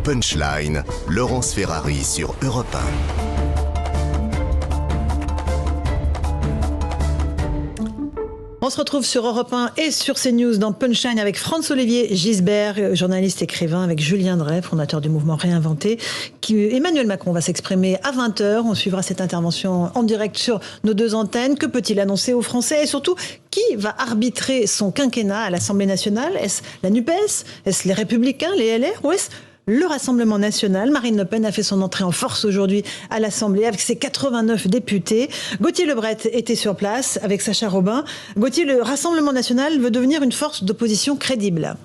Punchline, Laurence Ferrari sur Europe 1. On se retrouve sur Europe 1 et sur CNews dans Punchline avec Franz-Olivier Gisbert, journaliste écrivain, avec Julien Drey, fondateur du mouvement Réinventé. Emmanuel Macron va s'exprimer à 20h. On suivra cette intervention en direct sur nos deux antennes. Que peut-il annoncer aux Français? Et surtout, qui va arbitrer son quinquennat à l'Assemblée nationale? Est-ce la NUPES? Est-ce les Républicains, les LR? Ou est-ce le Rassemblement national? Marine Le Pen a fait son entrée en force aujourd'hui à l'Assemblée avec ses 89 députés. Gauthier Lebret était sur place avec Sacha Robin. Gauthier, le Rassemblement national veut devenir une force d'opposition crédible.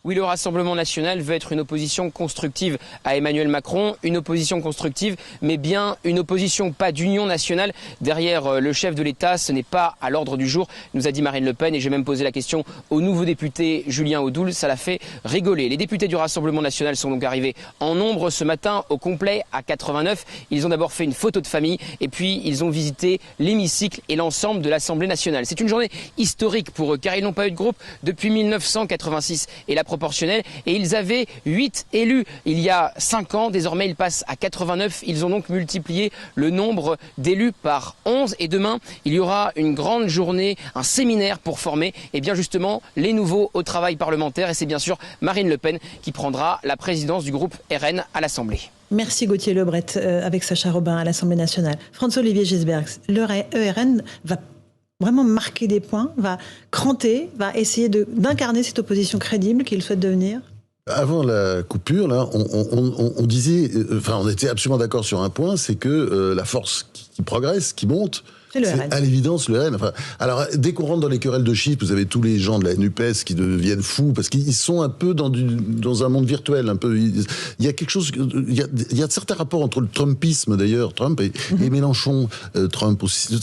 Oui, le Rassemblement national veut être une opposition constructive à Emmanuel Macron, une opposition constructive, mais bien une opposition, pas d'union nationale. Derrière le chef de l'État, ce n'est pas à l'ordre du jour, nous a dit Marine Le Pen, et j'ai même posé la question au nouveau député Julien Audoul, ça l'a fait rigoler. Les députés du Rassemblement national sont donc arrivés en nombre ce matin, au complet, à 89. Ils ont d'abord fait une photo de famille, et puis ils ont visité l'hémicycle et l'ensemble de l'Assemblée nationale. C'est une journée historique pour eux, car ils n'ont pas eu de groupe depuis 1986, et la proportionnelle, et ils avaient 8 élus il y a 5 ans. Désormais, ils passent à 89. Ils ont donc multiplié le nombre d'élus par 11. Et demain, il y aura une grande journée, un séminaire pour former bien justement les nouveaux au travail parlementaire. Et c'est bien sûr Marine Le Pen qui prendra la présidence du groupe RN à l'Assemblée. Merci Gauthier Lebret avec Sacha Robin à l'Assemblée nationale. Franz-Olivier Gisbert, le ERN va vraiment marquer des points, va cranter, va essayer d'incarner cette opposition crédible qu'il souhaite devenir? Avant la coupure, là, on disait, on était absolument d'accord sur un point, c'est que la force qui progresse, qui monte, c'est à l'évidence le RN. Alors, dès qu'on rentre dans les querelles de chiffres, vous avez tous les gens de la NUPES qui deviennent fous parce qu'ils sont un peu dans un monde virtuel. Un peu, il y a quelque chose, il y a certains rapports entre le Trumpisme d'ailleurs, Trump et Mélenchon, Trump aussi.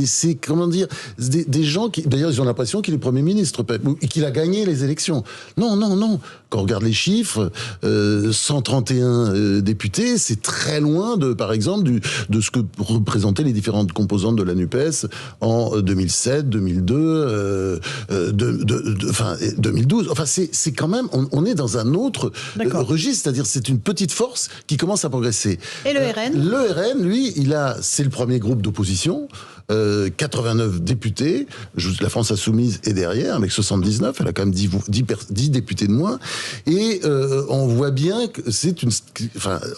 C'est comment dire, des gens qui, d'ailleurs, ils ont l'impression qu'il est Premier ministre et qu'il a gagné les élections. Non. Quand on regarde les chiffres, 131 députés, c'est très loin par exemple, de ce que représentaient les différentes composantes de la NUPES en 2007, 2002, 2012. Enfin, c'est quand même, on est dans un autre registre, c'est-à-dire c'est une petite force qui commence à progresser. Et le RN? Le RN, lui, c'est le premier groupe d'opposition. 89 députés, la France Insoumise est derrière avec 79, elle a quand même 10 députés de moins, et on voit bien que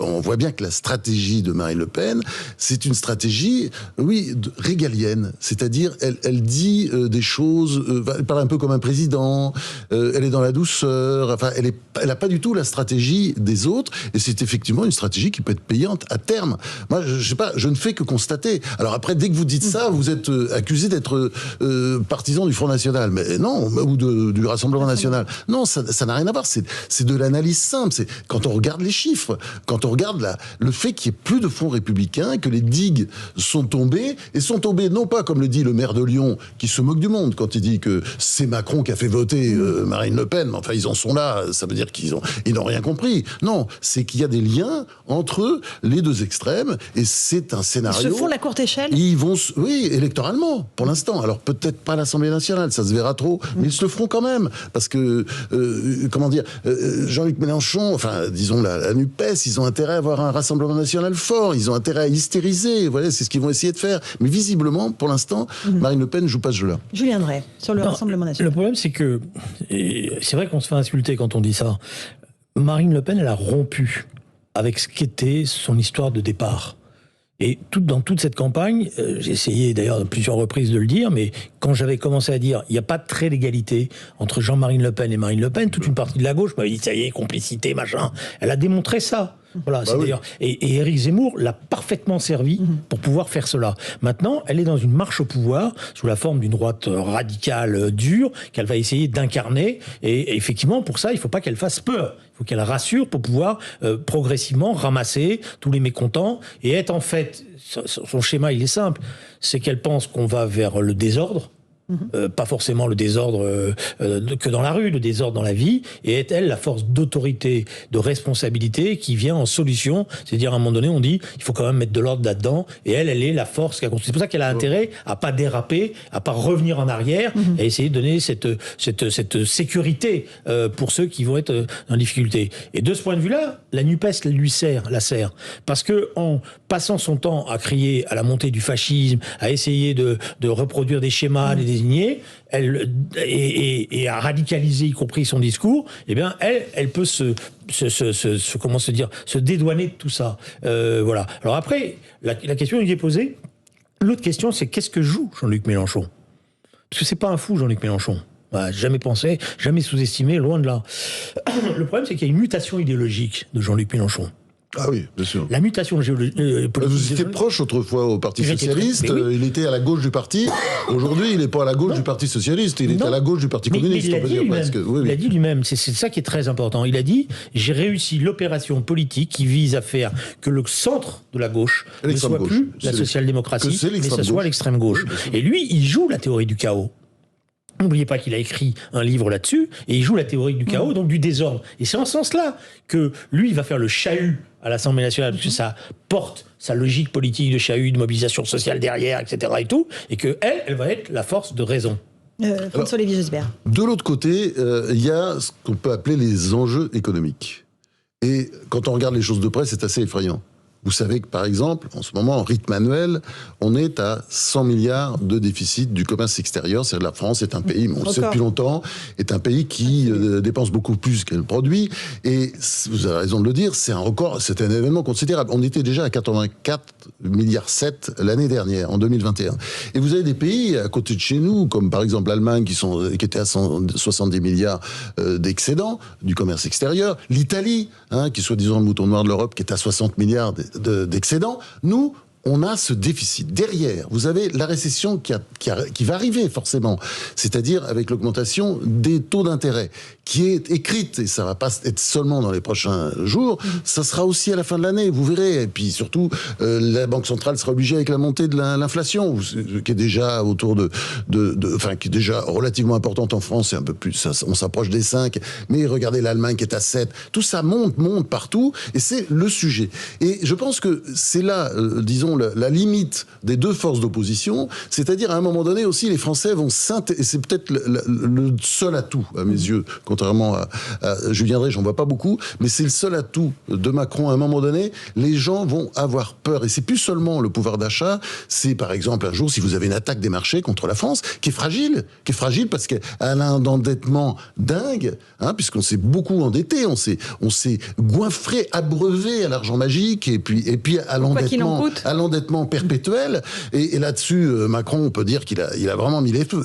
on voit bien que la stratégie de Marine Le Pen, c'est une stratégie, régalienne, c'est-à-dire elle dit des choses, elle parle un peu comme un président, elle est dans la douceur, elle a pas du tout la stratégie des autres, et c'est effectivement une stratégie qui peut être payante à terme. Moi, je sais pas, je ne fais que constater. Alors après, dès que vous dites ça, vous êtes accusé d'être partisan du Front National, mais non, ou du Rassemblement National. Non, ça n'a rien à voir. C'est de l'analyse simple. C'est quand on regarde les chiffres, quand on regarde le fait qu'il n'y ait plus de fonds républicains, que les digues sont tombées, et sont tombées non pas comme le dit le maire de Lyon, qui se moque du monde quand il dit que c'est Macron qui a fait voter Marine Le Pen. Enfin, ils en sont là. Ça veut dire qu'ils n'ont rien compris. Non, c'est qu'il y a des liens entre les deux extrêmes, et c'est un scénario. Ils se font la courte échelle. Ils vont, électoralement, pour l'instant. Alors peut-être pas à l'Assemblée nationale, ça se verra trop, mais ils se le feront quand même, parce que Jean-Luc Mélenchon, disons la NUPES, ils ont intérêt à avoir un Rassemblement national fort, ils ont intérêt à hystériser, voilà, c'est ce qu'ils vont essayer de faire. Mais visiblement, pour l'instant, Marine Le Pen ne joue pas ce jeu-là. Julien Drey, sur le Rassemblement national. Le problème, c'est que, et c'est vrai qu'on se fait insulter quand on dit ça, Marine Le Pen, elle a rompu avec ce qu'était son histoire de départ. Et dans toute cette campagne, j'ai essayé d'ailleurs à plusieurs reprises de le dire, mais quand j'avais commencé à dire il n'y a pas de trait d'égalité entre Jean-Marie Le Pen et Marine Le Pen, toute une partie de la gauche m'avait dit ça y est, complicité, machin. Elle a démontré ça. Voilà, d'ailleurs. Et Éric Zemmour l'a parfaitement servi pour pouvoir faire cela. Maintenant, elle est dans une marche au pouvoir sous la forme d'une droite radicale dure qu'elle va essayer d'incarner. Et effectivement, pour ça, il ne faut pas qu'elle fasse peur. Il faut qu'elle rassure pour pouvoir progressivement ramasser tous les mécontents et être en fait, son schéma il est simple, c'est qu'elle pense qu'on va vers le désordre. pas forcément le désordre que dans la rue, le désordre dans la vie, et est elle la force d'autorité, de responsabilité qui vient en solution. C'est-à-dire à un moment donné, on dit il faut quand même mettre de l'ordre là-dedans, et elle est la force qui a construit. C'est pour ça qu'elle a intérêt à pas déraper, à pas revenir en arrière, et essayer de donner cette sécurité pour ceux qui vont être en difficulté. Et de ce point de vue-là, la NUPES la sert, parce que en passant son temps à crier à la montée du fascisme, à essayer de reproduire des schémas, les désigner, et à radicaliser, y compris son discours, eh bien, elle peut se dédouaner de tout ça. Voilà. Alors après, la question qui est posée, l'autre question, c'est qu'est-ce que joue Jean-Luc Mélenchon ? Parce que c'est pas un fou, Jean-Luc Mélenchon. Jamais pensé, jamais sous-estimé, loin de là. Le problème, c'est qu'il y a une mutation idéologique de Jean-Luc Mélenchon. Ah oui, bien sûr. La mutation politique. Vous étiez proche autrefois au Parti Socialiste, oui. Il était à la gauche du parti. Aujourd'hui, il n'est pas à la gauche du Parti Socialiste, il est à la gauche du Parti communiste, on peut dire presque. Il a dit lui-même, c'est ça qui est très important. Il a dit, j'ai réussi l'opération politique qui vise à faire que le centre de la gauche ne soit plus la social-démocratie, mais ce soit l'extrême gauche. Oui, et lui, il joue la théorie du chaos. N'oubliez pas qu'il a écrit un livre là-dessus, et il joue la théorie du chaos, donc du désordre. Et c'est en ce sens-là que lui, il va faire le chahut à l'Assemblée nationale, parce que ça porte sa logique politique de chahut, de mobilisation sociale derrière, etc. et tout, et que elle va être la force de raison. François-Olivier Gisbert. De l'autre côté, il y a ce qu'on peut appeler les enjeux économiques. Et quand on regarde les choses de près, c'est assez effrayant. Vous savez que, par exemple, en ce moment, en rythme annuel, on est à 100 milliards de déficit du commerce extérieur. C'est-à-dire la France est un pays, on le sait depuis longtemps, est un pays qui dépense beaucoup plus qu'elle produit. Et vous avez raison de le dire, c'est un record, c'est un événement considérable. On était déjà à 84,7 milliards l'année dernière, en 2021. Et vous avez des pays à côté de chez nous, comme par exemple l'Allemagne, qui était à 170 milliards d'excédents du commerce extérieur. L'Italie, qui est soi-disant le mouton noir de l'Europe, qui est à 60 milliards d'excédents. Nous, on a ce déficit. Derrière, vous avez la récession qui va arriver forcément, c'est-à-dire avec l'augmentation des taux d'intérêt, qui est écrite, et ça va pas être seulement dans les prochains jours, ça sera aussi à la fin de l'année, vous verrez. Et puis surtout, la Banque centrale sera obligée avec la montée de l'inflation, qui est déjà qui est déjà relativement importante en France, c'est un peu plus, on s'approche des 5, mais regardez l'Allemagne qui est à 7, tout ça monte partout, et c'est le sujet. Et je pense que c'est là, disons, la limite des deux forces d'opposition, c'est-à-dire à un moment donné aussi, les Français vont et c'est peut-être le seul atout, à mes yeux, contrairement à Julien Drey, j'en vois pas beaucoup, mais c'est le seul atout de Macron. À un moment donné, les gens vont avoir peur. Et c'est plus seulement le pouvoir d'achat, c'est par exemple un jour, si vous avez une attaque des marchés contre la France, qui est fragile parce qu'elle a un endettement dingue, puisqu'on s'est beaucoup endetté, on s'est goinfré, abreuvé à l'argent magique, et puis à l'endettement perpétuel. Et là-dessus, Macron, on peut dire qu'il a vraiment mis les feux,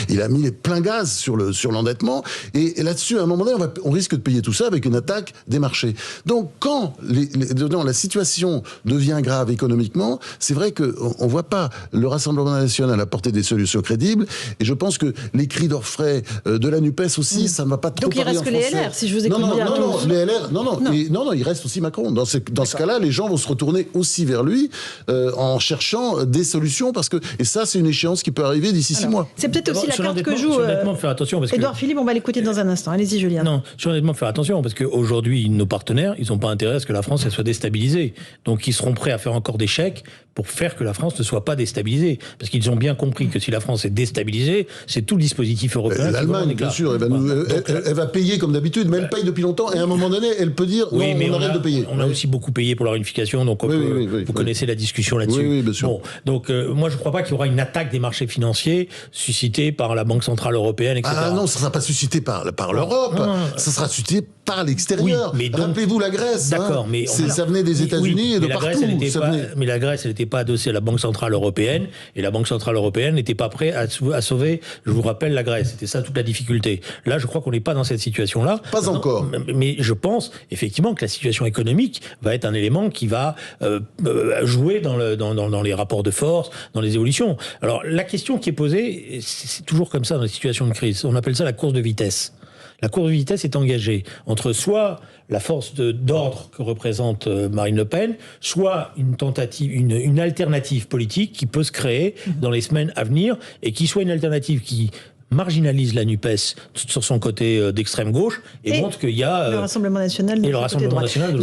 il a mis les plein gaz sur l'endettement. Et là-dessus, à un moment donné, on risque de payer tout ça avec une attaque des marchés. Donc, quand la situation devient grave économiquement, c'est vrai qu'on voit pas le Rassemblement national apporter des solutions crédibles. Et je pense que les cris d'orfraie de la NUPES aussi, ça ne va pas trop parler en français. Donc, il reste que les LR, si je vous écoute bien. Les LR, non, il reste aussi Macron. Dans ce cas-là, les gens vont se retourner aussi vers lui en cherchant des solutions, et ça, c'est une échéance qui peut arriver d'ici 6 mois. C'est peut-être aussi la carte que joue faire attention, parce Édouard Philippe, on va l'écouter dans un instant. Allez-y, Julien. Non, sur honnêtement faire attention, parce qu'aujourd'hui, nos partenaires, ils n'ont pas intérêt à ce que la France elle soit déstabilisée. Donc, ils seront prêts à faire encore des chèques pour faire que la France ne soit pas déstabilisée. Parce qu'ils ont bien compris que si la France est déstabilisée, c'est tout le dispositif européen. L'Allemagne, bien sûr, elle va payer comme d'habitude, mais elle paye depuis longtemps, et à un moment donné, elle peut dire non, on arrête de payer. On a aussi beaucoup payé pour la réunification, donc vous connaissez la discussion là-dessus. Oui, bien sûr. Bon, donc moi, je ne crois pas qu'il y aura une attaque des marchés financiers suscitée par la Banque centrale européenne, etc. Ah non, ça ne sera pas suscité par l'Europe, ça sera suscité par l'extérieur. Oui, rappelez-vous la Grèce. D'accord, mais ça venait des États-Unis et de partout. Mais la Grèce, elle n'était pas adossée à la Banque centrale européenne, et la Banque centrale européenne n'était pas prête à sauver, je vous rappelle, la Grèce. C'était ça toute la difficulté. Là, je crois qu'on n'est pas dans cette situation-là. Pas encore. Mais je pense effectivement que la situation économique va être un élément qui va jouer dans les rapports de force, dans les évolutions. Alors, la question qui est posée, c'est toujours comme ça dans les situations de crise. On appelle ça la course de vitesse. La course de vitesse est engagée entre soit la force d'ordre que représente Marine Le Pen, soit une alternative politique qui peut se créer dans les semaines à venir et qui soit une alternative qui marginalise la NUPES sur son côté d'extrême gauche et montre qu'il y a le Rassemblement national de l'autre côté.